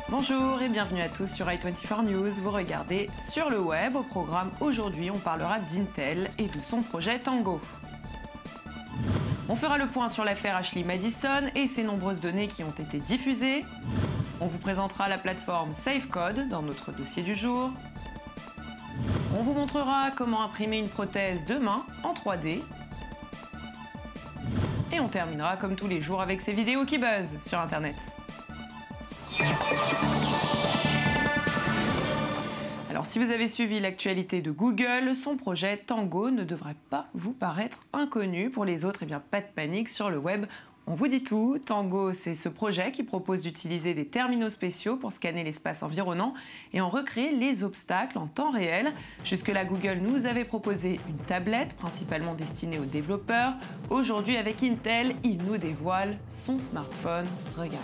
Bonjour et bienvenue à tous sur i24 News. Vous regardez Sur le web. Au programme aujourd'hui, on parlera d'Intel et de son projet Tango. On fera le point sur l'affaire Ashley Madison et ses nombreuses données qui ont été diffusées. On vous présentera la plateforme SafeCode dans notre dossier du jour. On vous montrera comment imprimer une prothèse de main en 3D. Et on terminera comme tous les jours avec ces vidéos qui buzzent sur Internet. Alors si vous avez suivi l'actualité de Google, son projet Tango ne devrait pas vous paraître inconnu. Pour les autres, pas de panique, sur le web, on vous dit tout. Tango, c'est ce projet qui propose d'utiliser des terminaux spéciaux pour scanner l'espace environnant et en recréer les obstacles en temps réel. Jusque-là, Google nous avait proposé une tablette, principalement destinée aux développeurs. Aujourd'hui, avec Intel, il nous dévoile son smartphone. Regardez.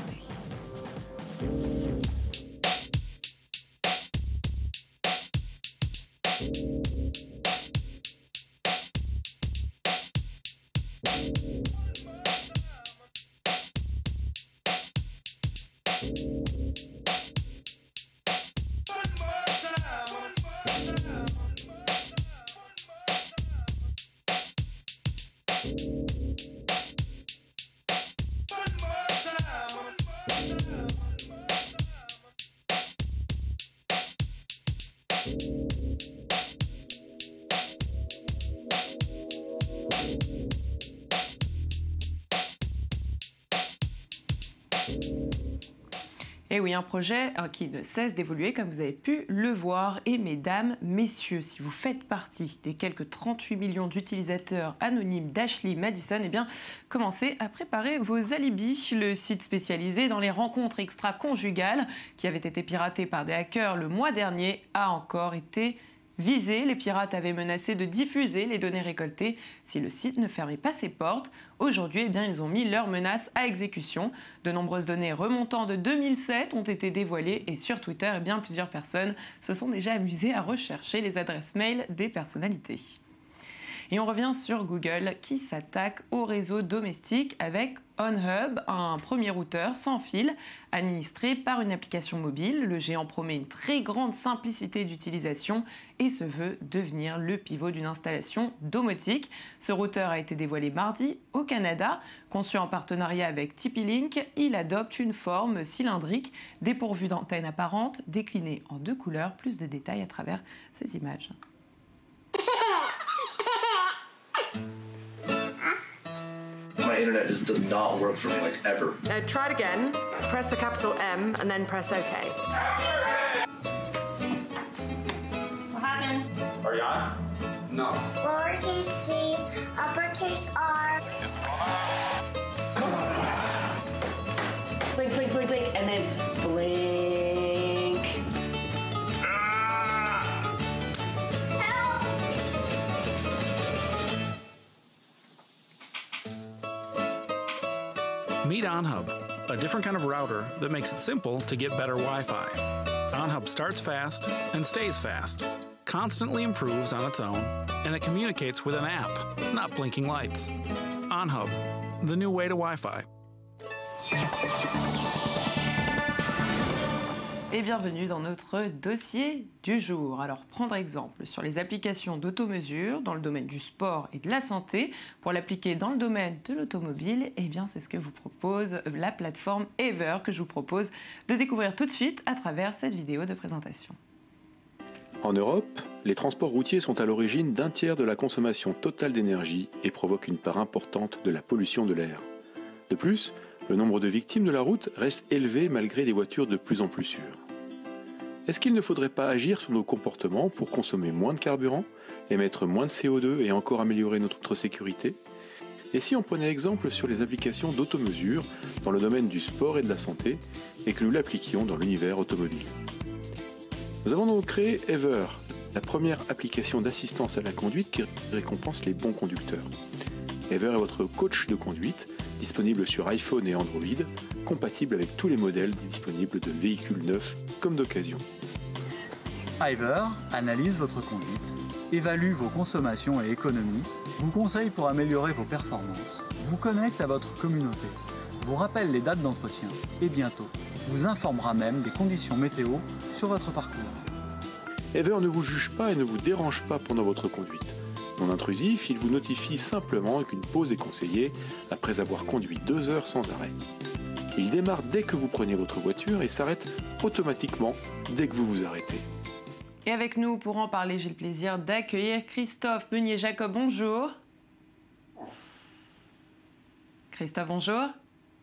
Et oui, un projet qui ne cesse d'évoluer comme vous avez pu le voir. Et mesdames, messieurs, si vous faites partie des quelques 38 millions d'utilisateurs anonymes d'Ashley Madison, commencez à préparer vos alibis. Le site spécialisé dans les rencontres extra-conjugales, qui avait été piraté par des hackers le mois dernier, a encore été visé. Les pirates avaient menacé de diffuser les données récoltées si le site ne fermait pas ses portes. Aujourd'hui, ils ont mis leurs menaces à exécution. De nombreuses données remontant de 2007 ont été dévoilées et sur Twitter, plusieurs personnes se sont déjà amusées à rechercher les adresses mail des personnalités. Et on revient sur Google qui s'attaque au réseau domestique avec OnHub, un premier routeur sans fil administré par une application mobile. Le géant promet une très grande simplicité d'utilisation et se veut devenir le pivot d'une installation domotique. Ce routeur a été dévoilé mardi au Canada. Conçu en partenariat avec TP-Link, il adopte une forme cylindrique dépourvue d'antenne apparente, déclinée en 2 couleurs. Plus de détails à travers ces images. My internet just does not work for me, like, ever. Try it again. Press the capital M and then press OK. What happened? Are you on? No. Lowercase d, uppercase R. Blink, blink, blink, blink, and then blink. Meet OnHub, a different kind of router that makes it simple to get better Wi-Fi. OnHub starts fast and stays fast, constantly improves on its own, and it communicates with an app, not blinking lights. OnHub, the new way to Wi-Fi. Et bienvenue dans notre dossier du jour. Alors, prendre exemple sur les applications d'automesure dans le domaine du sport et de la santé. Pour l'appliquer dans le domaine de l'automobile, c'est ce que vous propose la plateforme Ever, que je vous propose de découvrir tout de suite à travers cette vidéo de présentation. En Europe, les transports routiers sont à l'origine d'un tiers de la consommation totale d'énergie et provoquent une part importante de la pollution de l'air. De plus, le nombre de victimes de la route reste élevé malgré des voitures de plus en plus sûres. Est-ce qu'il ne faudrait pas agir sur nos comportements pour consommer moins de carburant, émettre moins de CO2 et encore améliorer notre sécurité ? Et si on prenait exemple sur les applications d'automesure dans le domaine du sport et de la santé et que nous l'appliquions dans l'univers automobile ? Nous avons donc créé Ever, la première application d'assistance à la conduite qui récompense les bons conducteurs. Ever est votre coach de conduite, disponible sur iPhone et Android, compatible avec tous les modèles disponibles de véhicules neufs comme d'occasion. Iver analyse votre conduite, évalue vos consommations et économies, vous conseille pour améliorer vos performances, vous connecte à votre communauté, vous rappelle les dates d'entretien et bientôt vous informera même des conditions météo sur votre parcours. Iver ne vous juge pas et ne vous dérange pas pendant votre conduite. Non intrusif, il vous notifie simplement qu'une pause est conseillée après avoir conduit 2 heures sans arrêt. Il démarre dès que vous prenez votre voiture et s'arrête automatiquement dès que vous vous arrêtez. Et avec nous, pour en parler, j'ai le plaisir d'accueillir Christophe Meunier-Jacob. Bonjour. Christophe, bonjour.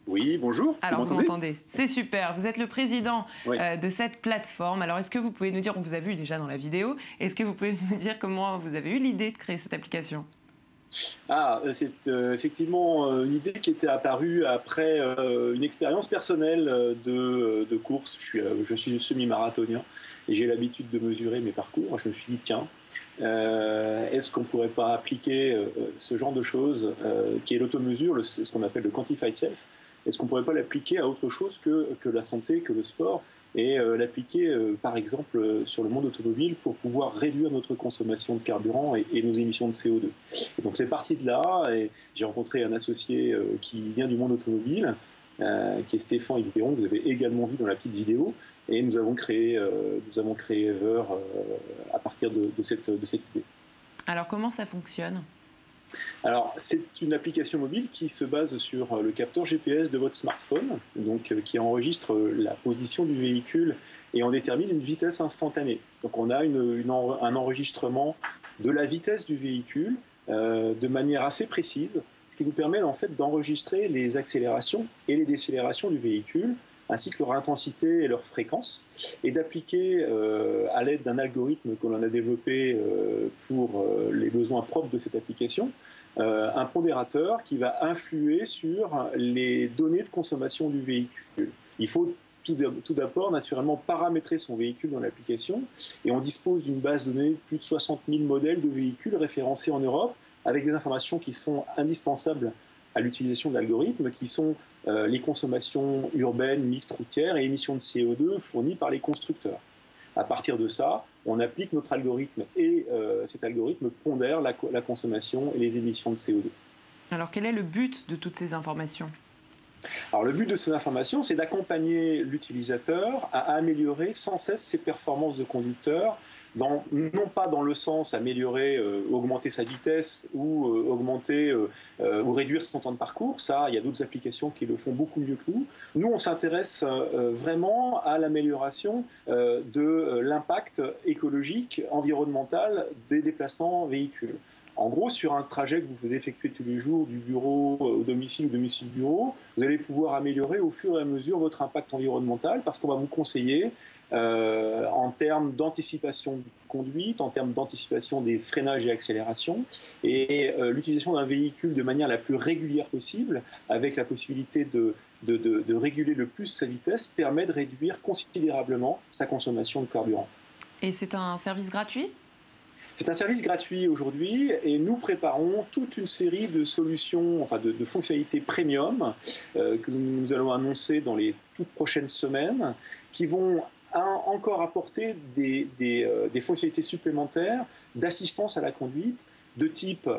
Oui, bonjour. Alors, vous m'entendez? C'est super. Vous êtes le président de cette plateforme. Alors, est-ce que vous pouvez nous dire, on vous a vu déjà dans la vidéo, est-ce que vous pouvez nous dire comment vous avez eu l'idée de créer cette application? C'est effectivement une idée qui était apparue après une expérience personnelle de course. Je suis semi-marathonien et j'ai l'habitude de mesurer mes parcours. Je me suis dit, tiens, est-ce qu'on ne pourrait pas appliquer ce genre de choses qui est l'automesure, ce qu'on appelle le quantified self, est-ce qu'on ne pourrait pas l'appliquer à autre chose que la santé, que le sport, et l'appliquer par exemple sur le monde automobile pour pouvoir réduire notre consommation de carburant et nos émissions de CO2. Et donc c'est parti de là, et j'ai rencontré un associé qui vient du monde automobile, qui est Stéphane Yveron, que vous avez également vu dans la petite vidéo, et nous avons créé Iver à partir de cette idée. Alors comment ça fonctionne ? Alors, c'est une application mobile qui se base sur le capteur GPS de votre smartphone, donc qui enregistre la position du véhicule et en détermine une vitesse instantanée. Donc, on a un enregistrement de la vitesse du véhicule de manière assez précise, ce qui nous permet en fait d'enregistrer les accélérations et les décélérations du véhicule, ainsi que leur intensité et leur fréquence, et d'appliquer à l'aide d'un algorithme que l'on a développé pour les besoins propres de cette application, un pondérateur qui va influer sur les données de consommation du véhicule. Il faut tout d'abord naturellement paramétrer son véhicule dans l'application, et on dispose d'une base de données de plus de 60 000 modèles de véhicules référencés en Europe, avec des informations qui sont indispensables à l'utilisation de l'algorithme, qui sont les consommations urbaines, mixtes, routières et émissions de CO2 fournies par les constructeurs. À partir de ça, on applique notre algorithme et cet algorithme pondère la consommation et les émissions de CO2. Alors quel est le but de toutes ces informations ? Alors le but de ces informations, c'est d'accompagner l'utilisateur à améliorer sans cesse ses performances de conducteur, non pas dans le sens améliorer, augmenter sa vitesse ou augmenter ou réduire son temps de parcours. Ça, il y a d'autres applications qui le font beaucoup mieux que nous. Nous, on s'intéresse vraiment à l'amélioration de l'impact écologique, environnemental des déplacements véhicules. En gros, sur un trajet que vous effectuez tous les jours du bureau au domicile ou domicile-bureau, vous allez pouvoir améliorer au fur et à mesure votre impact environnemental parce qu'on va vous conseiller en termes d'anticipation de conduite, en termes d'anticipation des freinages et accélérations, et l'utilisation d'un véhicule de manière la plus régulière possible, avec la possibilité de réguler le plus sa vitesse, permet de réduire considérablement sa consommation de carburant. Et c'est un service gratuit ? C'est un service gratuit aujourd'hui, et nous préparons toute une série de solutions, enfin de fonctionnalités premium que nous allons annoncer dans les toutes prochaines semaines, qui vont encore apporter des fonctionnalités supplémentaires d'assistance à la conduite, de type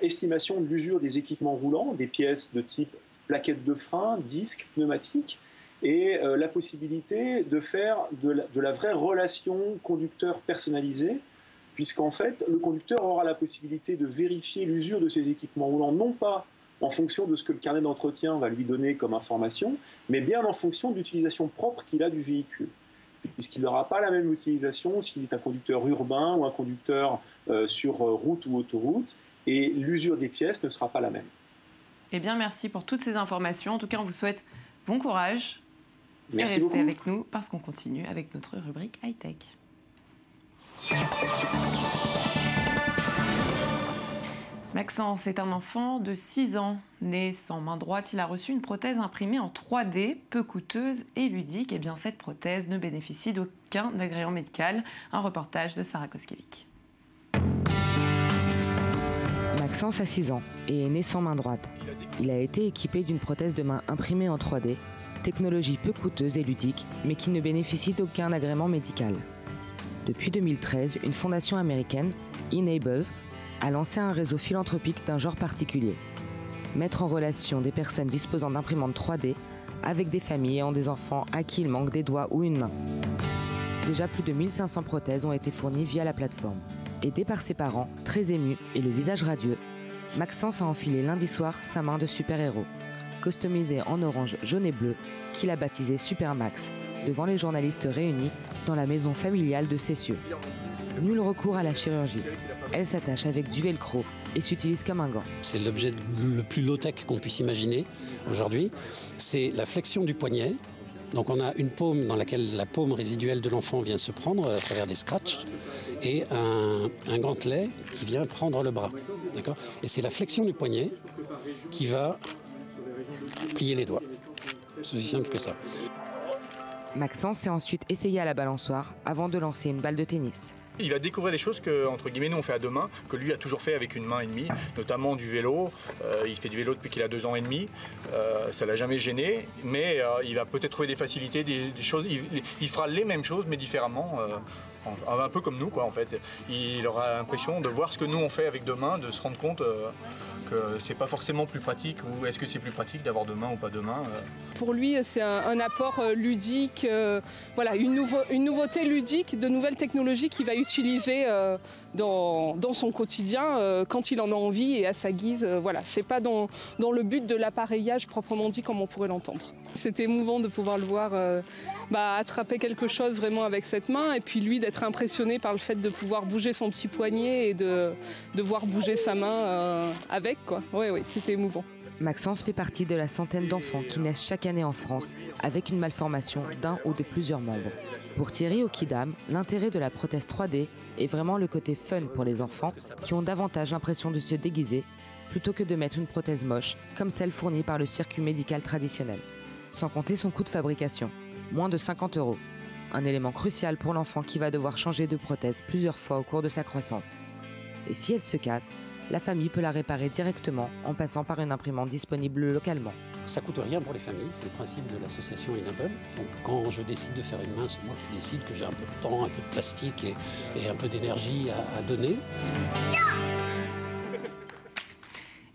estimation de l'usure des équipements roulants, des pièces de type plaquettes de frein, disques, pneumatiques, et la possibilité de faire de la vraie relation conducteur personnalisée, puisqu'en fait, le conducteur aura la possibilité de vérifier l'usure de ses équipements roulants, non pas en fonction de ce que le carnet d'entretien va lui donner comme information, mais bien en fonction de l'utilisation propre qu'il a du véhicule. Puisqu'il n'aura pas la même utilisation s'il est un conducteur urbain ou un conducteur sur route ou autoroute, et l'usure des pièces ne sera pas la même. Eh bien, merci pour toutes ces informations. En tout cas, on vous souhaite bon courage. Merci beaucoup. Et restez avec nous parce qu'on continue avec notre rubrique high-tech. Maxence est un enfant de 6 ans. Né sans main droite, il a reçu une prothèse imprimée en 3D, peu coûteuse et ludique. Et bien cette prothèse ne bénéficie d'aucun agrément médical. Un reportage de Sarah Koskiewicz. Maxence a 6 ans et est né sans main droite. Il a été équipé d'une prothèse de main imprimée en 3D, technologie peu coûteuse et ludique, mais qui ne bénéficie d'aucun agrément médical. Depuis 2013, une fondation américaine, Enable, a lancé un réseau philanthropique d'un genre particulier. Mettre en relation des personnes disposant d'imprimantes 3D avec des familles ayant des enfants à qui il manque des doigts ou une main. Déjà plus de 1500 prothèses ont été fournies via la plateforme. Aidé par ses parents, très ému et le visage radieux, Maxence a enfilé lundi soir sa main de super-héros, customisée en orange, jaune et bleu, qu'il a baptisé Supermax, devant les journalistes réunis dans la maison familiale de Cessieux. Nul recours à la chirurgie. Elle s'attache avec du velcro et s'utilise comme un gant. C'est l'objet le plus low-tech qu'on puisse imaginer aujourd'hui. C'est la flexion du poignet. Donc on a une paume dans laquelle la paume résiduelle de l'enfant vient se prendre à travers des scratchs et un gantelet qui vient prendre le bras. D'accord ? Et c'est la flexion du poignet qui va plier les doigts. C'est aussi simple que ça. Maxence s'est ensuite essayé à la balançoire avant de lancer une balle de tennis. Il va découvrir des choses que, entre guillemets, nous on fait à deux mains, que lui a toujours fait avec une main et demie, notamment du vélo. Il fait du vélo depuis qu'il a 2 ans et demi. Ça l'a jamais gêné, mais il va peut-être trouver des facilités, des choses. Il fera les mêmes choses, mais différemment. Un peu comme nous, quoi, en fait. Il aura l'impression de voir ce que nous on fait avec 2 mains, de se rendre compte que c'est pas forcément plus pratique, ou est-ce que c'est plus pratique d'avoir 2 mains ou pas 2 mains. Pour lui, c'est un apport ludique, voilà, une nouveauté ludique, de nouvelles technologies qu'il va utiliser dans son quotidien quand il en a envie et à sa guise. Voilà, c'est pas dans le but de l'appareillage proprement dit comme on pourrait l'entendre. C'était émouvant de pouvoir le voir attraper quelque chose vraiment avec cette main et puis lui d'être impressionné par le fait de pouvoir bouger son petit poignet et de voir bouger sa main avec, quoi. Oui, c'était émouvant. Maxence fait partie de la centaine d'enfants qui naissent chaque année en France avec une malformation d'un ou de plusieurs membres. Pour Thierry Okidam, l'intérêt de la prothèse 3D est vraiment le côté fun pour les enfants qui ont davantage l'impression de se déguiser plutôt que de mettre une prothèse moche comme celle fournie par le circuit médical traditionnel. Sans compter son coût de fabrication, moins de 50 €. Un élément crucial pour l'enfant qui va devoir changer de prothèse plusieurs fois au cours de sa croissance. Et si elle se casse, la famille peut la réparer directement en passant par une imprimante disponible localement. Ça coûte rien pour les familles, c'est le principe de l'association Enable. Donc quand je décide de faire une main, c'est moi qui décide que j'ai un peu de temps, un peu de plastique et un peu d'énergie à donner.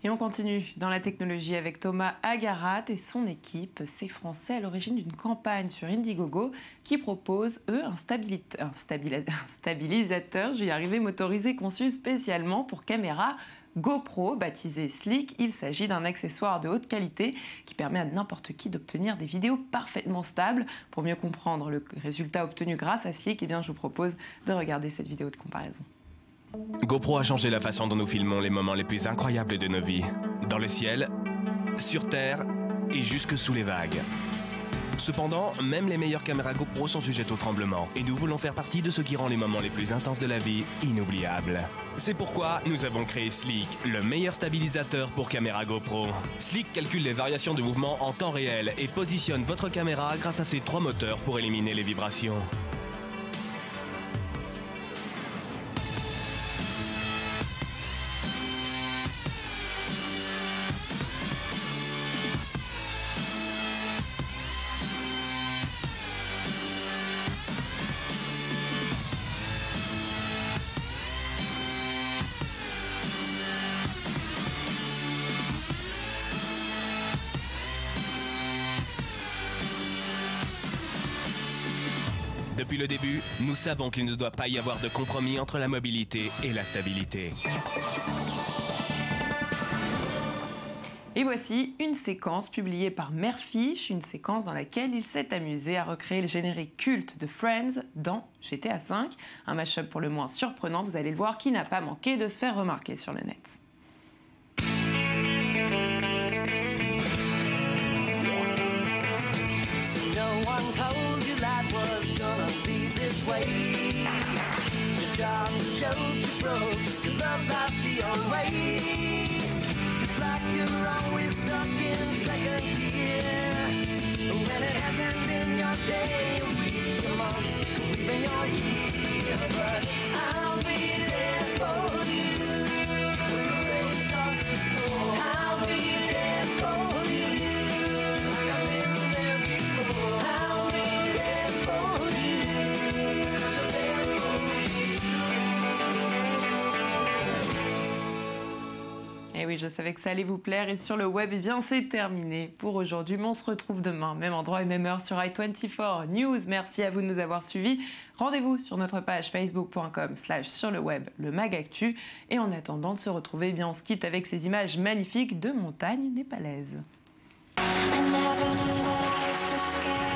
Et on continue dans la technologie avec Thomas Agarat et son équipe. Ces Français à l'origine d'une campagne sur Indiegogo qui propose, eux, un stabilisateur, je vais y arriver, motorisé conçu spécialement pour caméra GoPro, baptisé Slick. Il s'agit d'un accessoire de haute qualité qui permet à n'importe qui d'obtenir des vidéos parfaitement stables. Pour mieux comprendre le résultat obtenu grâce à Slick, je vous propose de regarder cette vidéo de comparaison. GoPro a changé la façon dont nous filmons les moments les plus incroyables de nos vies. Dans le ciel, sur terre et jusque sous les vagues. Cependant, même les meilleures caméras GoPro sont sujettes au tremblement. Et nous voulons faire partie de ce qui rend les moments les plus intenses de la vie inoubliables. C'est pourquoi nous avons créé Slick, le meilleur stabilisateur pour caméra GoPro. Slick calcule les variations de mouvement en temps réel et positionne votre caméra grâce à ses 3 moteurs pour éliminer les vibrations. Depuis le début, nous savons qu'il ne doit pas y avoir de compromis entre la mobilité et la stabilité. Et voici une séquence publiée par Merfish, une séquence dans laquelle il s'est amusé à recréer le générique culte de Friends dans GTA V. Un mash-up pour le moins surprenant, vous allez le voir, qui n'a pas manqué de se faire remarquer sur le net. Job's a joke you broke, your love life's the old way. It's like you're always stuck in second gear. When it hasn't been your day, week, your month, even your year. But I'll be there for you when the rain starts to pour. I'll be there for you like I've been there before. I'll be there for you, so there for you. Et oui, je savais que ça allait vous plaire. Et sur le web, eh bien, c'est terminé pour aujourd'hui. Mais on se retrouve demain, même endroit et même heure sur i24 News. Merci à vous de nous avoir suivis. Rendez-vous sur notre page facebook.com/surleweb, le Magactu. Et en attendant de se retrouver, eh bien, on se quitte avec ces images magnifiques de montagnes népalaises. I never knew that I was so scared.